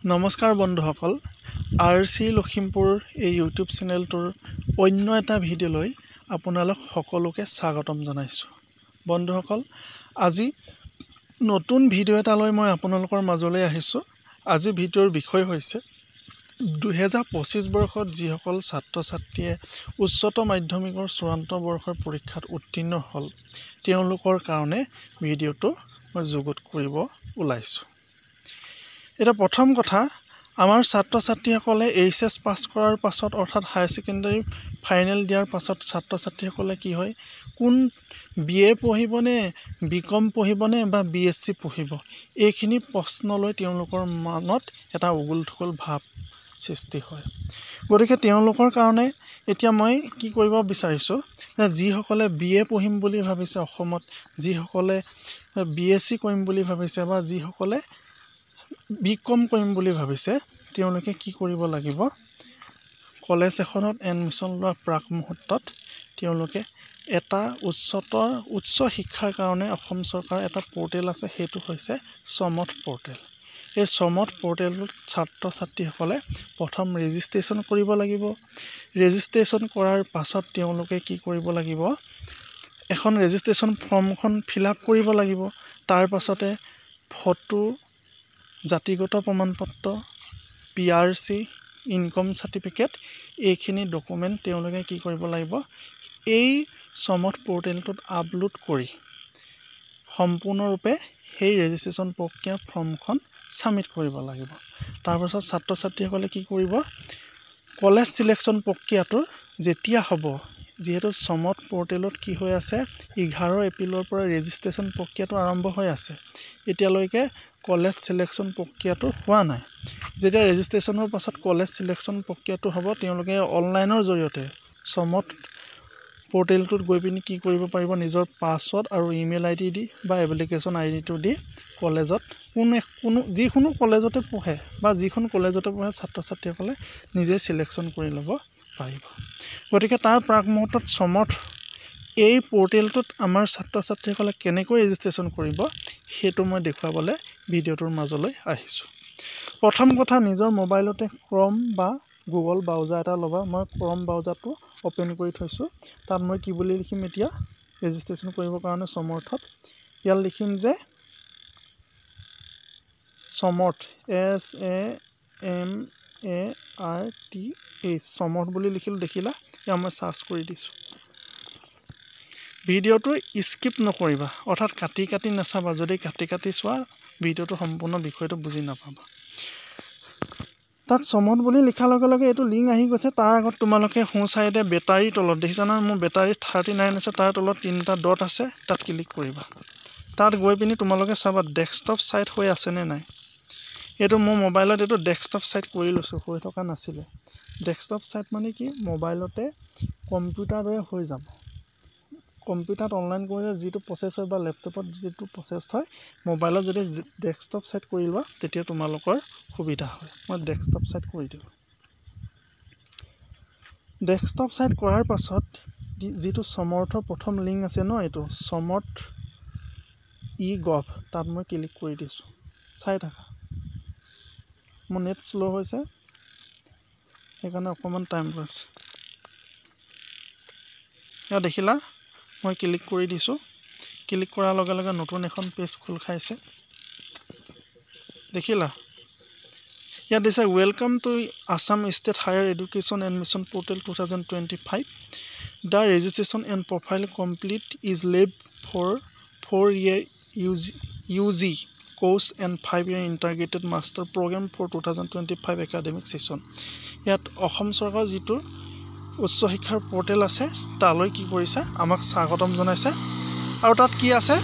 নমস্কাৰ বন্ধুসকল আৰচি লখিমপুৰ এই ইউটিউব চেনেলটোৰ অন্য এটা ভিডিঅ'লৈ আপোনালোক সকলোকে স্বাগতম জনাইছোঁ। বন্ধুসকল আজি নতুন ভিডিঅ' এটালৈ মই আপোনালোকৰ মাজলৈ আহিছোঁ। আজি ভিডিঅ'ৰ বিষয় হৈছে 2025 বৰ্ষত যিসকল ছাত্ৰ ছাত্ৰীয়ে উচ্চতৰ মাধ্যমিকৰ চূড়ান্ত বৰ্ষৰ পৰীক্ষাত উত্তীৰ্ণ হ'ল তেওঁলোকৰ কাৰণে ভিডিঅ'টো মই যুগুত কৰিব ওলাইছোঁ। এটা প্ৰথম কথা আমাৰ ছাত্ৰ ছাত্ৰীসকলে এইচএছ পাছ কৰাৰ পাছত অৰ্থাৎ হায়াৰ সেকেন্ডাৰী ফাইনেল দিয়াৰ পাছত ছাত্ৰ ছাত্ৰীসকলে কি হয় কোন বিএ পঢ়িবনে বিকম পঢ়িবনে বা বিএসসি পঢ়িব এইখিনি প্ৰশ্নলৈ তেওঁলোকৰ মনত এটা উগুল-থুগুল ভাৱ সৃষ্টি হয়। গতিকে তেওঁলোকৰ কাৰণে এতিয়া মই কি কৰিব বিচাৰিছোঁ যে যিসকলে বিএ পঢ়িম বুলি ভাবিছে অসমত, যিসকলে বিএসসি কৰিম বুলি ভাবিছে বা যিসকলে বিকম কৰিম বুলি ভাবিছে তেওঁলোকে কি কৰিব লাগিব, কলেজ এখনত এডমিশ্যন লোৱা প্ৰাক মুহূৰ্তত তেওঁলোকে এটা উচ্চ শিক্ষাৰ কাৰণে অসম চৰকাৰৰ এটা পৰ্টেল আছে, সেইটো হৈছে সমৰ্থ পৰ্টেল। এই সমৰ্থ পৰ্টেলটোত ছাত্ৰ ছাত্ৰীসকলে প্ৰথম ৰেজিষ্ট্ৰেশ্যন কৰিব লাগিব। ৰেজিষ্ট্ৰেশ্যন কৰাৰ পাছত তেওঁলোকে কি কৰিব লাগিব, এখন ৰেজিষ্ট্ৰেশ্যন ফৰ্মখন ফিল আপ কৰিব লাগিব। তাৰ পাছতে ফটো, জাতিগত প্ৰমাণপত্ৰ, পিআৰচি, ইনকম চাৰ্টিফিকেট এইখিনি ডকুমেণ্ট তেওঁলোকে কি কৰিব লাগিব, এই সমৰ্থ পৰ্টেলটোত আপলোড কৰি সম্পূৰ্ণৰূপে সেই ৰেজিষ্ট্ৰেশ্যন প্ৰক্ৰিয়া ফৰ্মখন ছাবমিট কৰিব লাগিব। তাৰপাছত ছাত্ৰ ছাত্ৰীসকলে কি কৰিব, কলেজ চিলেকশ্যন প্ৰক্ৰিয়াটো যেতিয়া হ'ব, যিহেতু সমৰ্থ পৰ্টেলত কি হৈ আছে 11 এপ্ৰিলৰ পৰা ৰেজিষ্ট্ৰেশ্যন প্ৰক্ৰিয়াটো আৰম্ভ হৈ আছে, এতিয়ালৈকে কলেজ চিলেকশ্যন প্ৰক্ৰিয়াটো হোৱা নাই। যেতিয়া ৰেজিষ্ট্ৰেশ্যনৰ পাছত কলেজ চিলেকশ্যন প্ৰক্ৰিয়াটো হ'ব তেওঁলোকে অনলাইনৰ জৰিয়তে সমৰ্থ পৰ্টেলটোত গৈ পিনি কি কৰিব পাৰিব, নিজৰ পাছৱৰ্ড আৰু ইমেইল আইডি দি বা এপ্লিকেশ্যন আইডিটো দি কলেজত যিকোনো কলেজতে পঢ়ে বা যিখন কলেজতে পঢ়ে ছাত্ৰ ছাত্ৰীসকলে নিজে চিলেকশ্যন কৰি ল'ব পাৰিব। গতিকে তাৰ প্ৰাক মুহূৰ্তত সমৰ্থ এই পৰ্টেলটোত আমাৰ ছাত্ৰ ছাত্ৰীসকলে কেনেকৈ ৰেজিষ্ট্ৰেশ্যন কৰিব সেইটো মই দেখুৱাবলৈ ভিডিঅ'টোৰ মাজলৈ আহিছোঁ। প্ৰথম কথা, নিজৰ মোবাইলতে ক্ৰম বা গুগল ব্ৰাউজাৰ এটা ল'বা। মই ক্ৰম ব্ৰাউজাৰটো অ'পেন কৰি থৈছোঁ। তাত মই কি বুলি লিখিম, এতিয়া ৰেজিষ্ট্ৰেশ্যন কৰিবৰ কাৰণে সমৰ্থত ইয়াত লিখিম যে সমৰ্থ SAMARTH সমৰ্থ বুলি লিখিলোঁ। দেখিলা, এয়া মই চাৰ্চ কৰি দিছোঁ। ভিডিঅ'টো স্কিপ নকৰিবা, অৰ্থাৎ কাটি নাচাবা। যদি কাটি চোৱা ভিডিঅ'টো সম্পূৰ্ণ বিষয়টো বুজি নাপাবা। তাত সমৰ্থ বুলি লিখাৰ লগে লগে এইটো লিংক আহি গৈছে। তাৰ আগত তোমালোকে সোঁ চাইডে বেটাৰীৰ তলত দেখিছা নহয়, মোৰ বেটাৰী 39 আছে, তাৰ তলত 3টা ডট আছে, তাত ক্লিক কৰিবা। তাত গৈ পিনি তোমালোকে চাবা ডেস্কটপ ছাইট হৈ আছেনে নাই। এইটো মোৰ মোবাইলত এইটো ডেস্কটপ ছাইট কৰি লৈছোঁ, হৈ থকা নাছিলে। ডেস্কটপ ছাইট মানে কি, মোবাইলতে কম্পিউটাৰ দৰে হৈ যাব। কম্পিউটাৰত অনলাইন কৰিলে যিটো প্ৰচেছ হয় বা লেপটপত যিটো প্ৰচেছ হয়, মোবাইলত যদি ডেস্কটপ ছাইট কৰি লোৱা তেতিয়া তোমালোকৰ সুবিধা হয়। মই ডেস্কটপ ছাইট কৰি দিলোঁ। ডেস্কটপ ছাইট কৰাৰ পাছত যিটো সমৰ্থৰ প্ৰথম লিংক আছে ন, এইটো সমৰ্থ e-gov, তাত মই ক্লিক কৰি দিছোঁ। চাই থাকা, মোৰ নেট শ্ল' হৈছে সেইকাৰণে অকণমান টাইম লৈছে। এয়া দেখিলা, মই ক্লিক কৰি দিছোঁ। ক্লিক কৰাৰ লগে লগে নতুন এখন পেজ খোল খাইছে, দেখিলা। ইয়াত দিছে welcome to Assam state higher education admission portal 2025। The registration and profile complete is live for 4-year UG course and 5-year integrated master program for 2025 academic session. ইয়াত অসম চৰকাৰৰ যিটো উচ্চ শিক্ষাৰ পৰ্টেল আছে তালৈ কি কৰিছে, আমাক স্বাগতম জনাইছে। আৰু তাত কি আছে,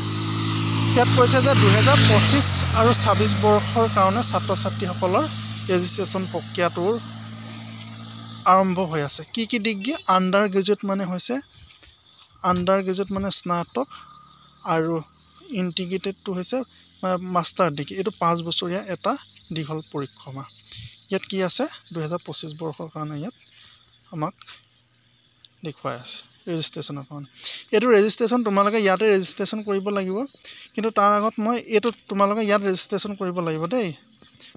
ইয়াত কৈছে যে 2025 আৰু 26 বৰ্ষৰ কাৰণে ছাত্ৰ ছাত্ৰীসকলৰ ৰেজিষ্ট্ৰেশ্যন প্ৰক্ৰিয়াটোৰ আৰম্ভ হৈ আছে। কি ডিগ্ৰী, আণ্ডাৰ গ্ৰেজুৱেট মানে হৈছে স্নাতক, আৰু ইণ্টিগ্ৰেটেডটো হৈছে মাষ্টাৰ ডিগ্ৰী। এইটো 5 বছৰীয়া এটা দীঘল পৰিক্ৰমা। ইয়াত কি আছে, 2025 বৰ্ষৰ কাৰণে ইয়াত আমাক দেখুৱাই আছে ৰেজিষ্ট্ৰেশ্যনৰ কাৰণে। এইটো ৰেজিষ্ট্ৰেশ্যন তোমালোকে ইয়াতে ৰেজিষ্ট্ৰেশ্যন কৰিব লাগিব, কিন্তু তাৰ আগত মই এইটো তোমালোকে ইয়াত ৰেজিষ্ট্ৰেশ্যন কৰিব লাগিব দেই।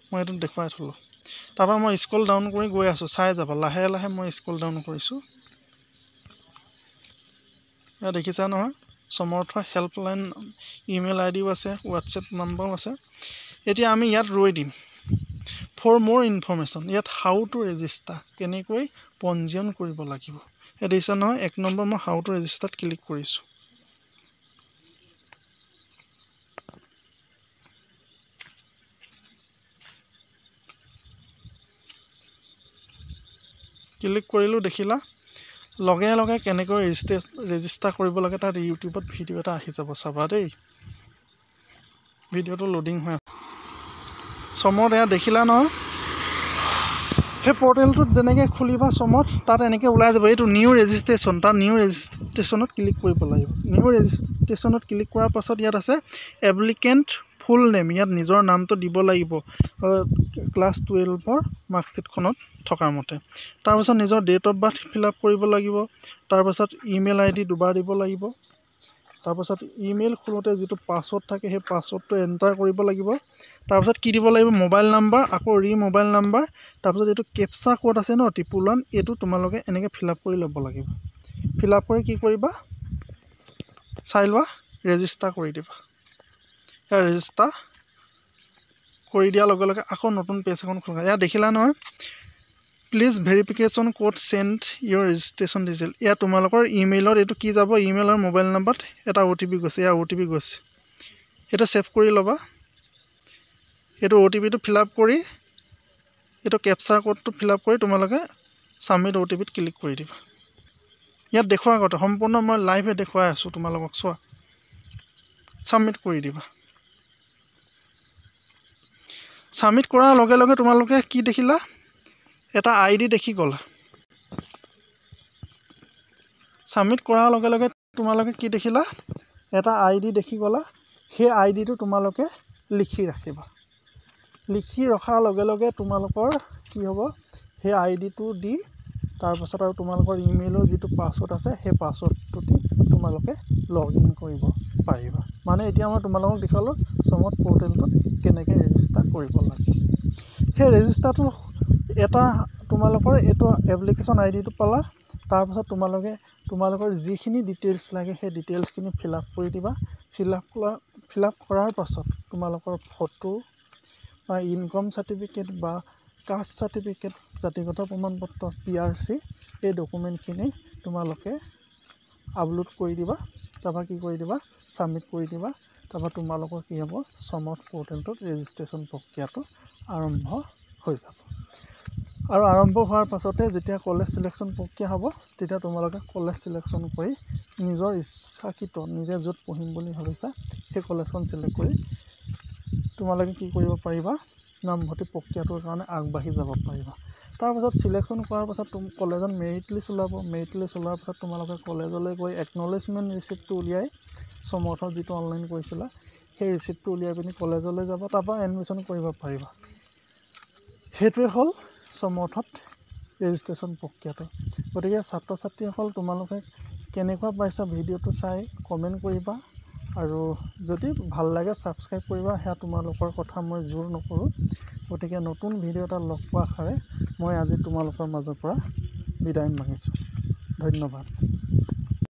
মই এইটো দেখুৱাই থ'লোঁ তাৰপৰা মই স্ক্ৰল ডাউন কৰি গৈ আছোঁ চাই যাব লাহে লাহে মই স্ক্ৰল ডাউন কৰিছোঁ এয়া দেখিছা নহয় সমৰ্থ হেল্পলাইন ইমেইল আইডিও আছে হোৱাটছএপ নাম্বাৰো আছে এতিয়া আমি ইয়াত ৰৈ দিম ফৰ মোৰ ইনফৰমেশ্যন ইয়াত হাউ টু ৰেজিষ্টাৰ কেনেকৈ পঞ্জীয়ন কৰিব লাগিব এতিয়া দেখিছা নহয় 1 নম্বৰ মই হাউ টু ৰেজিষ্টাৰত ক্লিক কৰিছোঁ ক্লিক কৰিলোঁ দেখিলা লগে লগে কেনেকৈ ৰেজিষ্টাৰ কৰিব লাগে তাত ইউটিউবত ভিডিঅ' এটা আহি যাব চাবা দেই ভিডিঅ'টো লোডিং হৈ আছে সমৰ্থ এয়া দেখিলা নহয় সেই পৰ্টেলটোত যেনেকৈ খুলিবা সমৰ্থ তাত এনেকৈ ওলাই যাব এইটো নিউ ৰেজিষ্ট্ৰেশ্যন তাত নিউ ৰেজিষ্ট্ৰেশ্যনত ক্লিক কৰিব লাগিব নিউ ৰেজিষ্ট্ৰেশ্যনত ক্লিক কৰাৰ পাছত ইয়াত আছে এপ্লিকেণ্ট ফুল নেম ইয়াত নিজৰ নামটো দিব লাগিব ক্লাছ 12ৰ মাৰ্কশ্বিটখনত থকা মতে তাৰপাছত নিজৰ date of birth fill up কৰিব লাগিব তাৰপাছত ইমেইল আইডি দুবাৰ দিব লাগিব তাৰপাছত ইমেইল খোলোতে যিটো পাছৱৰ্ড থাকে সেই পাছৱৰ্ডটো এণ্টাৰ কৰিব লাগিব তাৰপাছত কি দিব লাগিব মোবাইল নাম্বাৰ আকৌ মোবাইল নাম্বাৰ তাৰপাছত এইটো কেপচা কোড আছে ন 111 এইটো তোমালোকে এনেকৈ ফিল আপ কৰি ল'ব লাগিব ফিল আপ কৰি কি কৰিবা চাই লোৱা ৰেজিষ্টাৰ কৰি দিবা ৰেজিষ্টাৰ কৰি দিয়াৰ লগে লগে আকৌ নতুন পেজ এখন খোলা ইয়াত দেখিলা নহয় please verification code send your registration detail ইয়াত তোমালোকৰ ইমেইলত এইটো কি যাব ইমেইল আৰু মোবাইল নাম্বাৰত এটা OTP গৈছে ইয়াৰ OTP গৈছে এটা ছেভ কৰি ল'বা এইটো OTPটো ফিল আপ কৰি এইটো কেপচাৰ কোডটো ফিল আপ কৰি তোমালোকে ছাবমিট OTPত ক্লিক কৰি দিবা ইয়াত দেখুওৱা আগতে সম্পূৰ্ণ মই লাইভে দেখুৱাই আছোঁ তোমালোকক চোৱা ছাবমিট কৰি দিবা ছাবমিট কৰাৰ লগে লগে তোমালোকে কি দেখিলা এটা আইডি দেখি গ'লা ছাবমিট কৰাৰ লগে লগে তোমালোকে কি দেখিলা এটা আইডি দেখি গ'লা সেই আইডিটো তোমালোকে লিখি ৰাখিবা লিখি ৰখাৰ লগে লগে তোমালোকৰ কি হ'ব সেই আইডিটো দি তাৰপাছত আৰু তোমালোকৰ ইমেইলৰ যিটো পাছৱৰ্ড আছে সেই পাছৱৰ্ডটো দি তোমালোকে লগ ইন কৰিব পাৰিবা মানে এতিয়া মই তোমালোকক দেখালোঁ সমৰ্থ পৰ্টেলটোত কেনেকৈ ৰেজিষ্টাৰ কৰিব লাগে সেই ৰেজিষ্টাৰটো এটা তোমালোকৰ এইটো এপ্লিকেশ্যন আইডিটো পালা তাৰপাছত তোমালোকৰ যিখিনি ডিটেইলছ লাগে সেই ডিটেইলছখিনি ফিল আপ কৰি দিবা ফিল আপ কৰাৰ পাছত তোমালোকৰ ফটো বা ইনকম চাৰ্টিফিকেট বা কাষ্ট চাৰ্টিফিকেট জাতিগত প্ৰমাণপত্ৰ PRC এই ডকুমেণ্টখিনি তোমালোকে আপলোড কৰি দিবা তাৰপৰা কি কৰি দিবা ছাবমিট কৰি দিবা তাৰপৰা তোমালোকৰ কি হ'ব সমৰ্থ পৰ্টেলটোত ৰেজিষ্ট্ৰেশ্যন প্ৰক্ৰিয়াটো আৰম্ভ হৈ যাব আৰু আৰম্ভ হোৱাৰ পাছতে যেতিয়া কলেজ চিলেকশ্যন প্ৰক্ৰিয়া হ'ব তেতিয়া তোমালোকে কলেজ চিলেকশ্যন কৰি নিজৰ ইচ্ছাকৃত নিজে য'ত পঢ়িম বুলি ভাবিছা সেই কলেজখন চিলেক্ট কৰি তোমালোকে কি কৰিব পাৰিবা নামভৰ্তি প্ৰক্ৰিয়াটোৰ কাৰণে আগবাঢ়ি যাব পাৰিবা তাৰপাছত চিলেকশ্যন কৰাৰ পাছত কলেজত মেৰিট লিষ্ট ওলাব মেৰিট লিষ্ট ওলোৱাৰ পাছত তোমালোকে কলেজলৈ গৈ একনলেজমেণ্ট ৰিচিপ্টটো উলিয়াই সমৰ্থত যিটো অনলাইন কৰিছিলা সেই ৰিচিপ্টটো উলিয়াই পিনি কলেজলৈ যাব তাৰপৰা এডমিশ্যন কৰিব পাৰিবা সেইটোৱে হ'ল সমৰ্থত ৰেজিষ্ট্ৰেশ্যন প্ৰক্ৰিয়াটো গতিকে ছাত্ৰ ছাত্ৰীসকল তোমালোকে কেনেকুৱা পাইছা ভিডিঅ'টো চাই কমেণ্ট কৰিবা আৰু যদি ভাল লাগে ছাবস্ক্ৰাইব কৰিবা সেয়া তোমালোকৰ কথা মই জোৰ নকৰোঁ গতিকে নতুন ভিডিঅ' এটা লগ পোৱা আশাৰে মই আজি তোমালোকৰ মাজৰ পৰা বিদায় মাগিছোঁ ধন্যবাদ